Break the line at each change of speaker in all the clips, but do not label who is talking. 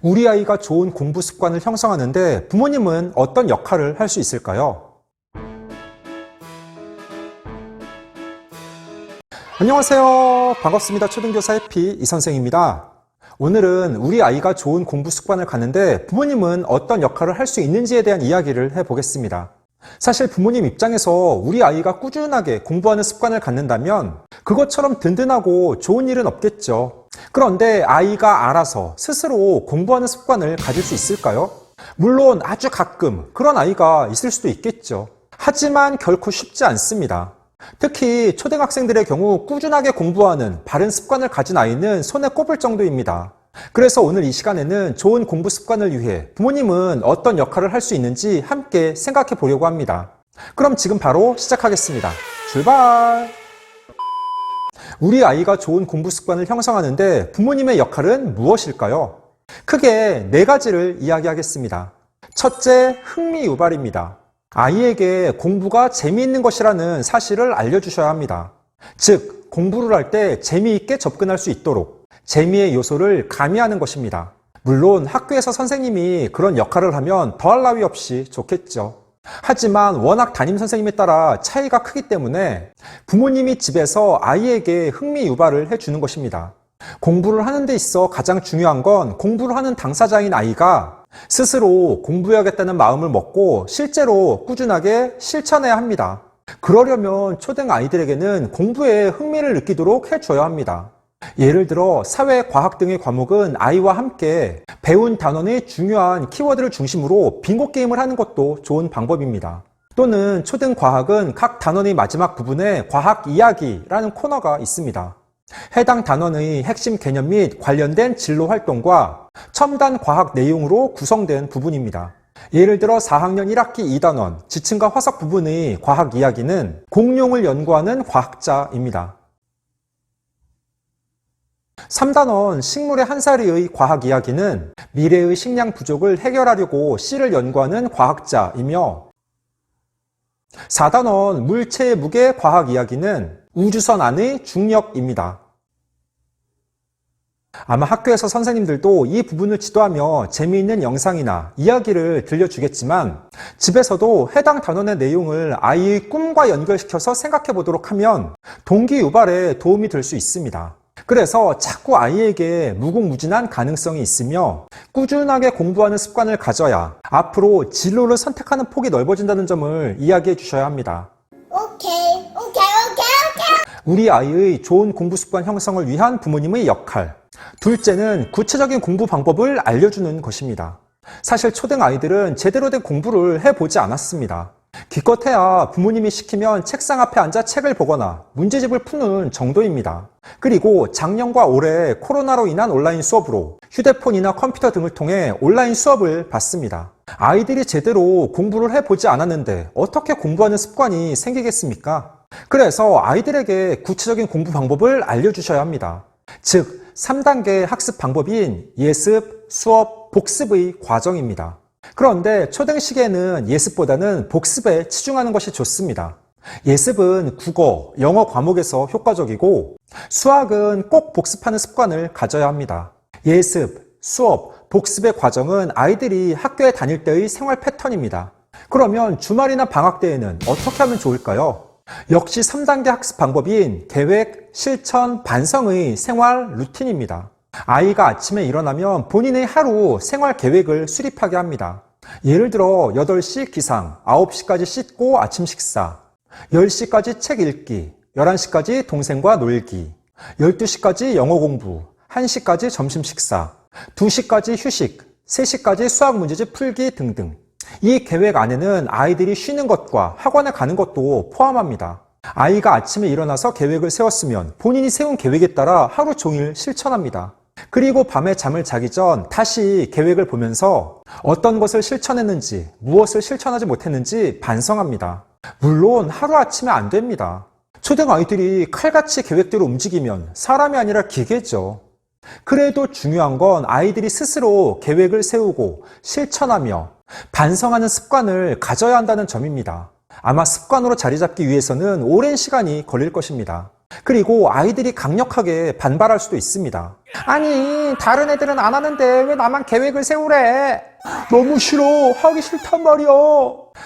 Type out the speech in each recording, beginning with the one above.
우리 아이가 좋은 공부 습관을 형성하는데 부모님은 어떤 역할을 할 수 있을까요? 안녕하세요. 반갑습니다. 초등교사 해피 이선생입니다. 오늘은 우리 아이가 좋은 공부 습관을 갖는데 부모님은 어떤 역할을 할 수 있는지에 대한 이야기를 해보겠습니다. 사실 부모님 입장에서 우리 아이가 꾸준하게 공부하는 습관을 갖는다면 그것처럼 든든하고 좋은 일은 없겠죠. 그런데 아이가 알아서 스스로 공부하는 습관을 가질 수 있을까요? 물론 아주 가끔 그런 아이가 있을 수도 있겠죠. 하지만 결코 쉽지 않습니다. 특히 초등학생들의 경우 꾸준하게 공부하는 바른 습관을 가진 아이는 손에 꼽을 정도입니다. 그래서 오늘 이 시간에는 좋은 공부 습관을 위해 부모님은 어떤 역할을 할 수 있는지 함께 생각해 보려고 합니다. 그럼 지금 바로 시작하겠습니다. 출발! 우리 아이가 좋은 공부 습관을 형성하는데 부모님의 역할은 무엇일까요? 크게 4가지를 이야기하겠습니다. 첫째, 흥미 유발입니다. 아이에게 공부가 재미있는 것이라는 사실을 알려주셔야 합니다. 즉, 공부를 할 때 재미있게 접근할 수 있도록 재미의 요소를 가미하는 것입니다. 물론 학교에서 선생님이 그런 역할을 하면 더할 나위 없이 좋겠죠. 하지만 워낙 담임 선생님에 따라 차이가 크기 때문에 부모님이 집에서 아이에게 흥미 유발을 해주는 것입니다. 공부를 하는 데 있어 가장 중요한 건 공부를 하는 당사자인 아이가 스스로 공부해야겠다는 마음을 먹고 실제로 꾸준하게 실천해야 합니다. 그러려면 초등 아이들에게는 공부에 흥미를 느끼도록 해줘야 합니다. 예를 들어 사회, 과학 등의 과목은 아이와 함께 배운 단원의 중요한 키워드를 중심으로 빙고 게임을 하는 것도 좋은 방법입니다. 또는 초등 과학은 각 단원의 마지막 부분에 과학 이야기라는 코너가 있습니다. 해당 단원의 핵심 개념 및 관련된 진로 활동과 첨단 과학 내용으로 구성된 부분입니다. 예를 들어 4학년 1학기 2단원 지층과 화석 부분의 과학 이야기는 공룡을 연구하는 과학자입니다. 3단원 식물의 한 사리의 과학 이야기는 미래의 식량 부족을 해결하려고 씨를 연구하는 과학자이며 4단원 물체의 무게 과학 이야기는 우주선 안의 중력입니다. 아마 학교에서 선생님들도 이 부분을 지도하며 재미있는 영상이나 이야기를 들려주겠지만 집에서도 해당 단원의 내용을 아이의 꿈과 연결시켜서 생각해 보도록 하면 동기 유발에 도움이 될 수 있습니다. 그래서 자꾸 아이에게 무궁무진한 가능성이 있으며 꾸준하게 공부하는 습관을 가져야 앞으로 진로를 선택하는 폭이 넓어진다는 점을 이야기해 주셔야 합니다.
오케이.
우리 아이의 좋은 공부 습관 형성을 위한 부모님의 역할. 둘째는 구체적인 공부 방법을 알려주는 것입니다. 사실 초등 아이들은 제대로 된 공부를 해보지 않았습니다. 기껏해야 부모님이 시키면 책상 앞에 앉아 책을 보거나 문제집을 푸는 정도입니다. 그리고 작년과 올해 코로나로 인한 온라인 수업으로 휴대폰이나 컴퓨터 등을 통해 온라인 수업을 받습니다. 아이들이 제대로 공부를 해보지 않았는데 어떻게 공부하는 습관이 생기겠습니까? 그래서 아이들에게 구체적인 공부 방법을 알려주셔야 합니다. 즉, 3단계 학습 방법인 예습, 수업, 복습의 과정입니다. 그런데 초등 시기에는 예습보다는 복습에 치중하는 것이 좋습니다. 예습은 국어, 영어 과목에서 효과적이고 수학은 꼭 복습하는 습관을 가져야 합니다. 예습, 수업, 복습의 과정은 아이들이 학교에 다닐 때의 생활 패턴입니다. 그러면 주말이나 방학 때에는 어떻게 하면 좋을까요? 역시 3단계 학습 방법인 계획, 실천, 반성의 생활 루틴입니다. 아이가 아침에 일어나면 본인의 하루 생활 계획을 수립하게 합니다. 예를 들어 8시 기상, 9시까지 씻고 아침 식사, 10시까지 책 읽기, 11시까지 동생과 놀기, 12시까지 영어 공부, 1시까지 점심 식사, 2시까지 휴식, 3시까지 수학 문제집 풀기 등등. 이 계획 안에는 아이들이 쉬는 것과 학원에 가는 것도 포함합니다. 아이가 아침에 일어나서 계획을 세웠으면 본인이 세운 계획에 따라 하루 종일 실천합니다. 그리고 밤에 잠을 자기 전 다시 계획을 보면서 어떤 것을 실천했는지, 무엇을 실천하지 못했는지 반성합니다. 물론 하루아침에 안 됩니다. 초등 아이들이 칼같이 계획대로 움직이면 사람이 아니라 기계죠. 그래도 중요한 건 아이들이 스스로 계획을 세우고 실천하며 반성하는 습관을 가져야 한다는 점입니다. 아마 습관으로 자리 잡기 위해서는 오랜 시간이 걸릴 것입니다. 그리고 아이들이 강력하게 반발할 수도 있습니다. 아니, 다른 애들은 안 하는데 왜 나만 계획을 세우래? 너무 싫어. 하기 싫단 말이야.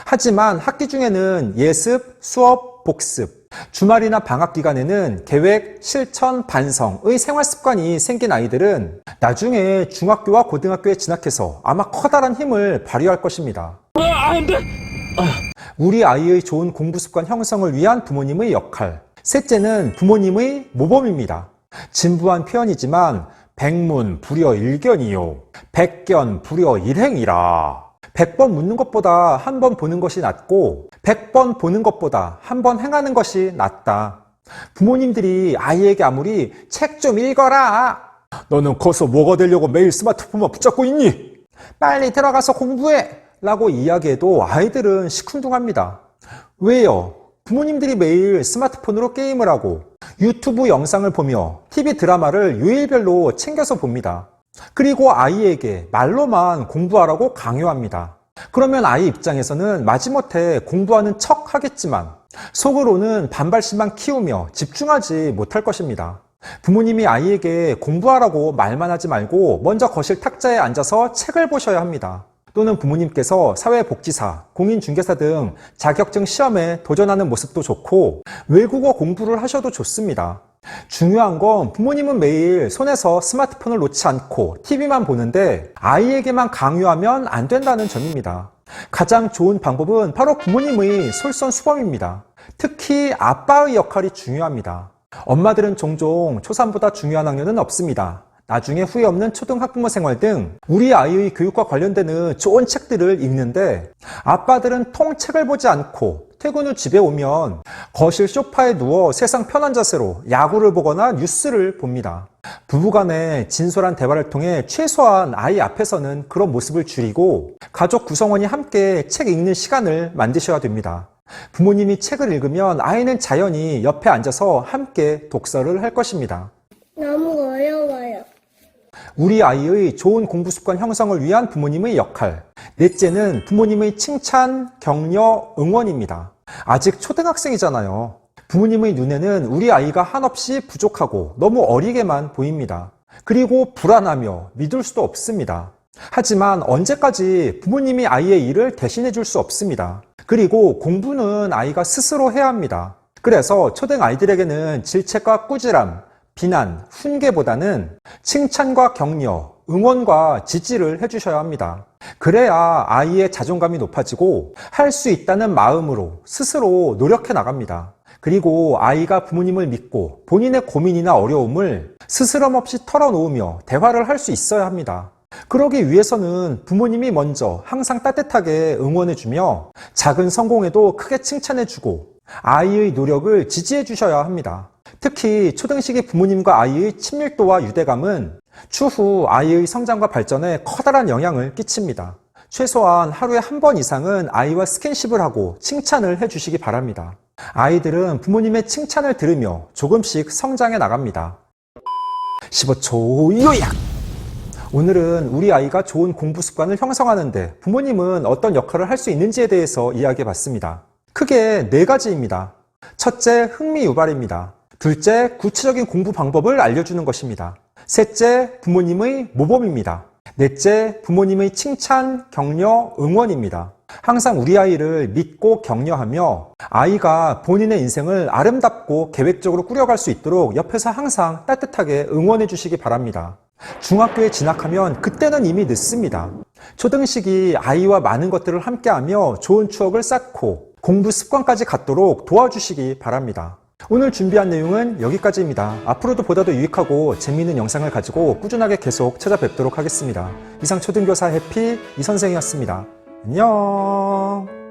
하지만 학기 중에는 예습, 수업, 복습, 주말이나 방학 기간에는 계획, 실천, 반성의 생활 습관이 생긴 아이들은 나중에 중학교와 고등학교에 진학해서 아마 커다란 힘을 발휘할 것입니다. 안 돼! 우리 아이의 좋은 공부 습관 형성을 위한 부모님의 역할. 셋째는 부모님의 모범입니다. 진부한 표현이지만 백문 불여 일견이요, 백견 불여 일행이라. 100번 묻는 것보다 한 번 보는 것이 낫고 100번 보는 것보다 한 번 행하는 것이 낫다. 부모님들이 아이에게 아무리 책 좀 읽어라, 너는 커서 뭐가 되려고 매일 스마트폰만 붙잡고 있니? 빨리 들어가서 공부해! 라고 이야기해도 아이들은 시큰둥합니다. 왜요? 부모님들이 매일 스마트폰으로 게임을 하고 유튜브 영상을 보며 TV 드라마를 요일별로 챙겨서 봅니다. 그리고 아이에게 말로만 공부하라고 강요합니다. 그러면 아이 입장에서는 마지못해 공부하는 척 하겠지만 속으로는 반발심만 키우며 집중하지 못할 것입니다. 부모님이 아이에게 공부하라고 말만 하지 말고 먼저 거실 탁자에 앉아서 책을 보셔야 합니다. 또는 부모님께서 사회복지사, 공인중개사 등 자격증 시험에 도전하는 모습도 좋고 외국어 공부를 하셔도 좋습니다. 중요한 건 부모님은 매일 손에서 스마트폰을 놓지 않고 TV만 보는데 아이에게만 강요하면 안 된다는 점입니다. 가장 좋은 방법은 바로 부모님의 솔선수범입니다. 특히 아빠의 역할이 중요합니다. 엄마들은 종종 초삼보다 중요한 학년은 없습니다. 나중에 후회 없는 초등학부모 생활 등 우리 아이의 교육과 관련되는 좋은 책들을 읽는데 아빠들은 통책을 보지 않고 퇴근 후 집에 오면 거실 소파에 누워 세상 편한 자세로 야구를 보거나 뉴스를 봅니다. 부부간의 진솔한 대화를 통해 최소한 아이 앞에서는 그런 모습을 줄이고 가족 구성원이 함께 책 읽는 시간을 만드셔야 됩니다. 부모님이 책을 읽으면 아이는 자연히 옆에 앉아서 함께 독서를 할 것입니다.
너무 어려워요.
우리 아이의 좋은 공부 습관 형성을 위한 부모님의 역할. 넷째는 부모님의 칭찬, 격려, 응원입니다. 아직 초등학생이잖아요. 부모님의 눈에는 우리 아이가 한없이 부족하고 너무 어리게만 보입니다. 그리고 불안하며 믿을 수도 없습니다. 하지만 언제까지 부모님이 아이의 일을 대신해 줄 수 없습니다. 그리고 공부는 아이가 스스로 해야 합니다. 그래서 초등 아이들에게는 질책과 꾸지람, 비난, 훈계보다는 칭찬과 격려, 응원과 지지를 해주셔야 합니다. 그래야 아이의 자존감이 높아지고 할 수 있다는 마음으로 스스로 노력해 나갑니다. 그리고 아이가 부모님을 믿고 본인의 고민이나 어려움을 스스럼 없이 털어놓으며 대화를 할 수 있어야 합니다. 그러기 위해서는 부모님이 먼저 항상 따뜻하게 응원해주며 작은 성공에도 크게 칭찬해주고 아이의 노력을 지지해 주셔야 합니다. 특히 초등시기 부모님과 아이의 친밀도와 유대감은 추후 아이의 성장과 발전에 커다란 영향을 끼칩니다. 최소한 하루에 한 번 이상은 아이와 스킨십을 하고 칭찬을 해주시기 바랍니다. 아이들은 부모님의 칭찬을 들으며 조금씩 성장해 나갑니다. 15초 요약! 오늘은 우리 아이가 좋은 공부 습관을 형성하는데 부모님은 어떤 역할을 할 수 있는지에 대해서 이야기해 봤습니다. 크게 4가지입니다. 첫째, 흥미 유발입니다. 둘째, 구체적인 공부 방법을 알려주는 것입니다. 셋째, 부모님의 모범입니다. 넷째, 부모님의 칭찬, 격려, 응원입니다. 항상 우리 아이를 믿고 격려하며 아이가 본인의 인생을 아름답고 계획적으로 꾸려갈 수 있도록 옆에서 항상 따뜻하게 응원해 주시기 바랍니다. 중학교에 진학하면 그때는 이미 늦습니다. 초등시기 아이와 많은 것들을 함께하며 좋은 추억을 쌓고 공부 습관까지 갖도록 도와주시기 바랍니다. 오늘 준비한 내용은 여기까지입니다. 앞으로도 보다 더 유익하고 재미있는 영상을 가지고 꾸준하게 계속 찾아뵙도록 하겠습니다. 이상 초등교사 해피 이선생이었습니다. 안녕.